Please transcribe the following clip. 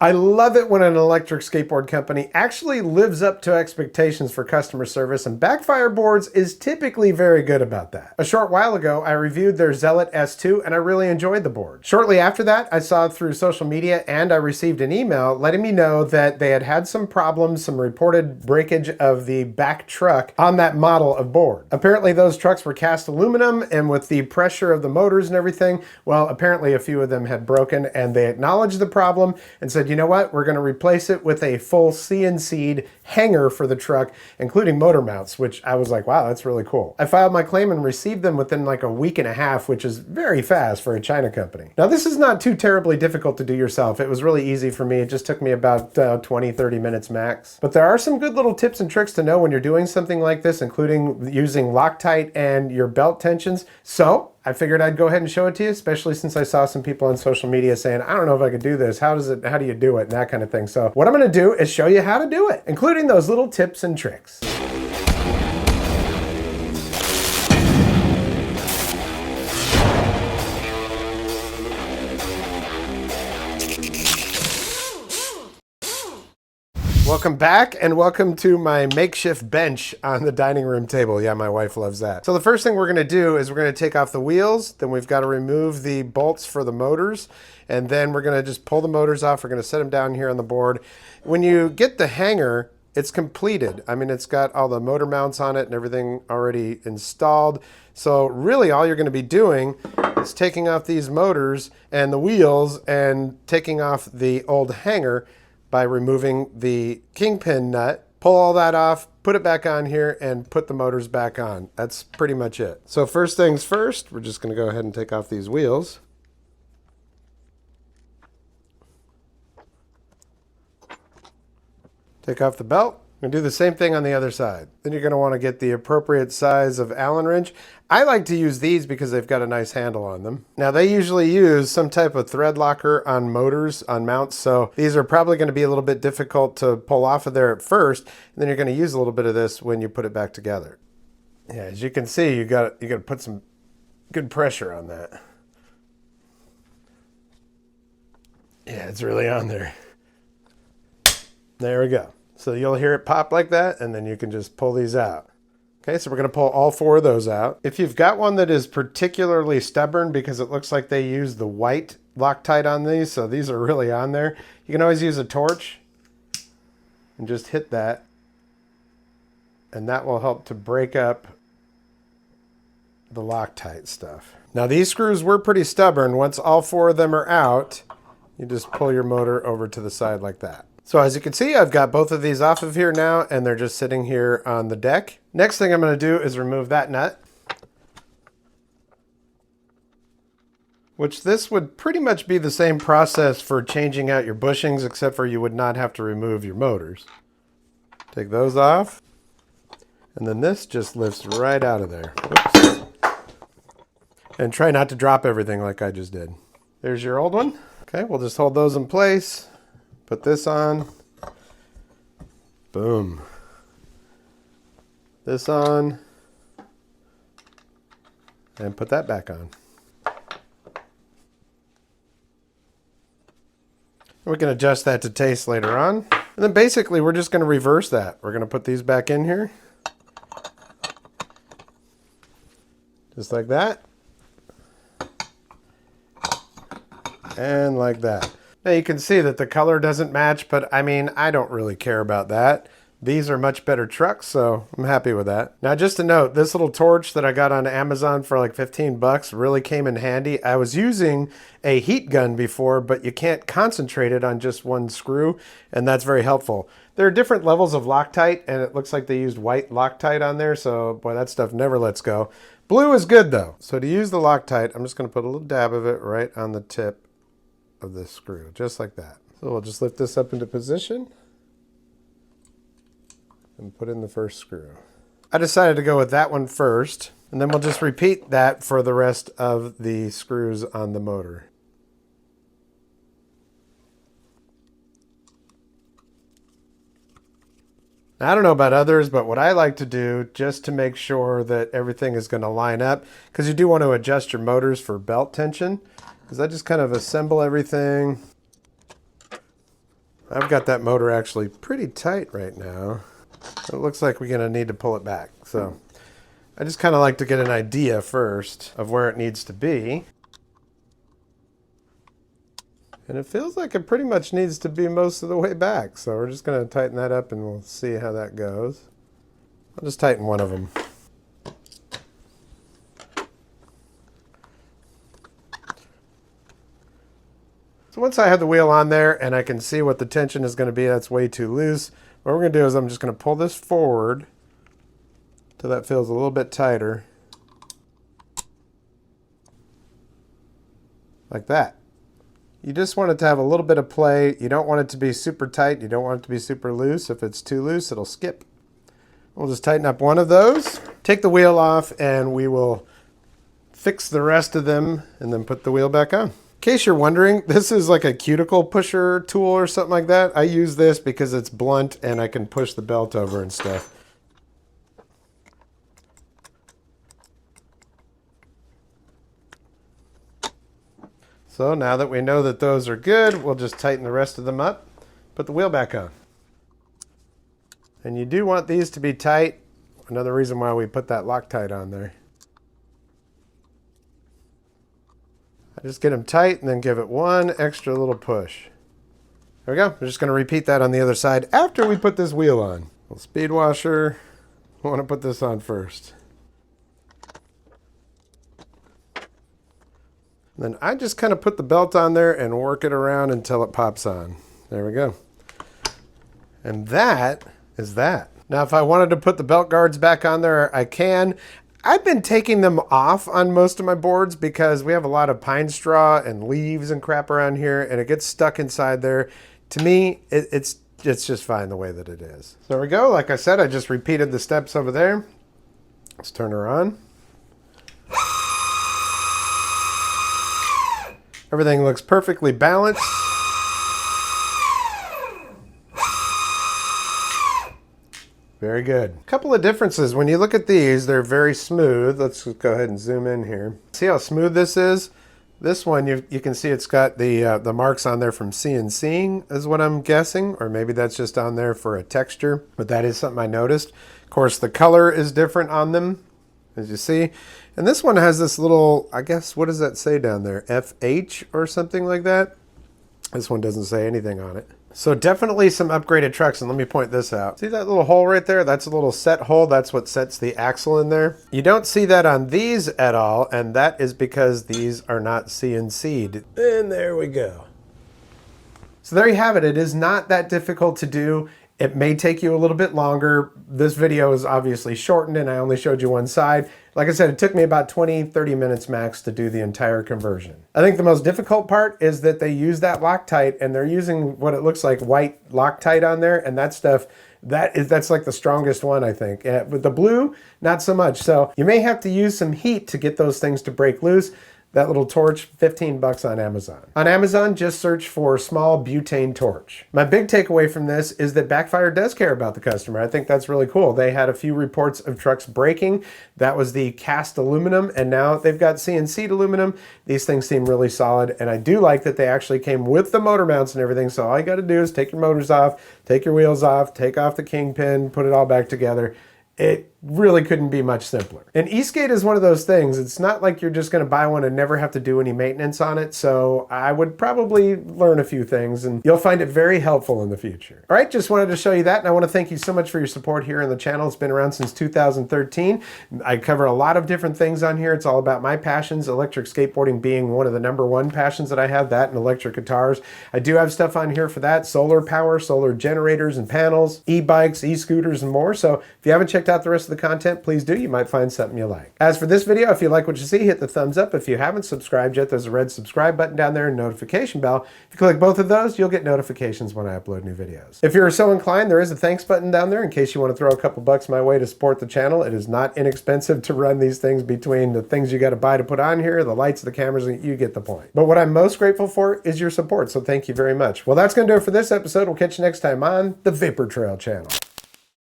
I love it when an electric skateboard company actually lives up to expectations for customer service, and Backfire Boards is typically very good about that. A short while ago, I reviewed their Zealot S2 and I really enjoyed the board. Shortly after that, I saw it through social media and I received an email letting me know that they had had some problems, some reported breakage of the back truck on that model of board. Apparently those trucks were cast aluminum, and with the pressure of the motors and everything, well, apparently a few of them had broken, and they acknowledged the problem and said, you know what, we're going to replace it with a full CNC'd hanger for the truck, including motor mounts, which I was like, wow, that's really cool. I filed my claim and received them within like a week and a half, which is very fast for a China company. Now, this is not too terribly difficult to do yourself. It was really easy for me. It just took me about 20-30 minutes max. But there are some good little tips and tricks to know when you're doing something like this, including using Loctite and your belt tensions. So I figured I'd go ahead and show it to you, especially since I saw some people on social media saying, I don't know if I could do this. How do you do it? And that kind of thing. So what I'm going to do is show you how to do it, including those little tips and tricks. Welcome back, and welcome to my makeshift bench on the dining room table. Yeah, my wife loves that. So the first thing we're gonna do is we're gonna take off the wheels, then we've got to remove the bolts for the motors, and then we're gonna just pull the motors off. We're gonna set them down here on the board. When you get the hanger, it's completed. I mean, it's got all the motor mounts on it and everything already installed. So really all you're gonna be doing is taking off these motors and the wheels and taking off the old hanger by removing the kingpin nut, pull all that off, put it back on here, and put the motors back on. That's pretty much it. So first things first, we're just gonna go ahead and take off these wheels. Take off the belt. And do the same thing on the other side. Then you're going to want to get the appropriate size of Allen wrench. I like to use these because they've got a nice handle on them. Now they usually use some type of thread locker on motors, on mounts, so these are probably going to be a little bit difficult to pull off of there at first, and then you're going to use a little bit of this when you put it back together. Yeah, as you can see, you got to put some good pressure on that. Yeah, it's really on there. There we go. So you'll hear it pop like that, and then you can just pull these out. Okay, so we're gonna pull all four of those out. If you've got one that is particularly stubborn, because it looks like they use the white Loctite on these, so these are really on there, you can always use a torch and just hit that, and that will help to break up the Loctite stuff. Now these screws were pretty stubborn. Once all four of them are out, you just pull your motor over to the side like that. So as you can see, I've got both of these off of here now, and they're just sitting here on the deck. Next thing I'm going to do is remove that nut, which this would pretty much be the same process for changing out your bushings, except for you would not have to remove your motors. Take those off, and then this just lifts right out of there. Whoops. And try not to drop everything like I just did. There's your old one. Okay, we'll just hold those in place. Put this on. Boom. This on. And put that back on. We can adjust that to taste later on. And then basically we're just going to reverse that. We're going to put these back in here. Just like that. And like that. Now you can see that the color doesn't match, but I mean, I don't really care about that. These are much better trucks, so I'm happy with that. Now just a note, this little torch that I got on Amazon for like 15 bucks really came in handy. I was using a heat gun before, but you can't concentrate it on just one screw, and that's very helpful. There are different levels of Loctite, and it looks like they used white Loctite on there, so boy, that stuff never lets go. Blue is good though. So to use the Loctite, I'm just gonna put a little dab of it right on the tip of this screw, just like that. So we'll just lift this up into position and put in the first screw. I decided to go with that one first, and then we'll just repeat that for the rest of the screws on the motor. Now, I don't know about others, but what I like to do just to make sure that everything is going to line up, because you do want to adjust your motors for belt tension, is I just kind of assemble everything I've got that motor actually pretty tight right now. It looks like we're going to need to pull it back. So I just kind of like to get an idea first of where it needs to be. And it feels like it pretty much needs to be most of the way back. So we're just going to tighten that up and we'll see how that goes. I'll just tighten one of them. So once I have the wheel on there and I can see what the tension is going to be, that's way too loose. What we're going to do is I'm just going to pull this forward till that feels a little bit tighter. Like that. You just want it to have a little bit of play. You don't want it to be super tight. You don't want it to be super loose. If it's too loose, it'll skip. We'll just tighten up one of those, take the wheel off, and we will fix the rest of them and then put the wheel back on. In case you're wondering, this is like a cuticle pusher tool or something like that. I use this because it's blunt and I can push the belt over and stuff. So now that we know that those are good, we'll just tighten the rest of them up, put the wheel back on. And you do want these to be tight. Another reason why we put that Loctite on there. I just get them tight and then give it one extra little push. There we go. We're just going to repeat that on the other side after we put this wheel on. Little speed washer. I want to put this on first. Then I just kind of put the belt on there and work it around until it pops on. There we go. And that is that. Now, if I wanted to put the belt guards back on there, I can. I've been taking them off on most of my boards because we have a lot of pine straw and leaves and crap around here, and it gets stuck inside there. To me, it's just fine the way that it is. So there we go. Like I said, I just repeated the steps over there. Let's turn her on. Everything looks perfectly balanced. Very good. A couple of differences. When you look at these, they're very smooth. Let's just go ahead and zoom in here. See how smooth this is? This one, you can see it's got the marks on there from CNCing is what I'm guessing, or maybe that's just on there for a texture, but that is something I noticed. Of course, the color is different on them, as you see. And this one has this little, I guess, what does that say down there? FH or something like that? This one doesn't say anything on it. So definitely some upgraded trucks, and let me point this out. See that little hole right there? That's a little set hole. That's what sets the axle in there. You don't see that on these at all, and that is because these are not CNC'd. And there we go. So there you have it. It is not that difficult to do. It may take you a little bit longer. This video is obviously shortened and I only showed you one side. Like I said, it took me about 20-30 minutes max to do the entire conversion. I think the most difficult part is that they use that Loctite and they're using what it looks like white Loctite on there, and that stuff, that's like the strongest one, I think. With the blue, not so much. So you may have to use some heat to get those things to break loose. That little torch, 15 bucks on Amazon. On Amazon, just search for small butane torch. My big takeaway from this is that Backfire does care about the customer. I think that's really cool. They had a few reports of trucks breaking. That was the cast aluminum, and now they've got CNC'd aluminum. These things seem really solid, and I do like that they actually came with the motor mounts and everything, so all you gotta do is take your motors off, take your wheels off, take off the kingpin, put it all back together. It really couldn't be much simpler. And e-skate is one of those things. It's not like you're just going to buy one and never have to do any maintenance on it. So I would probably learn a few things and you'll find it very helpful in the future. All right, just wanted to show you that. And I want to thank you so much for your support here on the channel. It's been around since 2013. I cover a lot of different things on here. It's all about my passions, electric skateboarding being one of the #1 passions that I have, that and electric guitars. I do have stuff on here for that, solar power, solar generators and panels, e-bikes, e-scooters and more. So if you haven't checked out the rest of the content, please do. You might find something you like. As for this video, if you like what you see, hit the thumbs up. If you haven't subscribed yet, there's a red subscribe button down there and notification bell. If you click both of those, you'll get notifications when I upload new videos. If you're so inclined, there is a thanks button down there in case you want to throw a couple bucks my way to support the channel. It is not inexpensive to run these things between the things you got to buy to put on here, the lights, the cameras, you get the point. But what I'm most grateful for is your support, so thank you very much. Well, that's going to do it for this episode. We'll catch you next time on the Vapor Trail channel.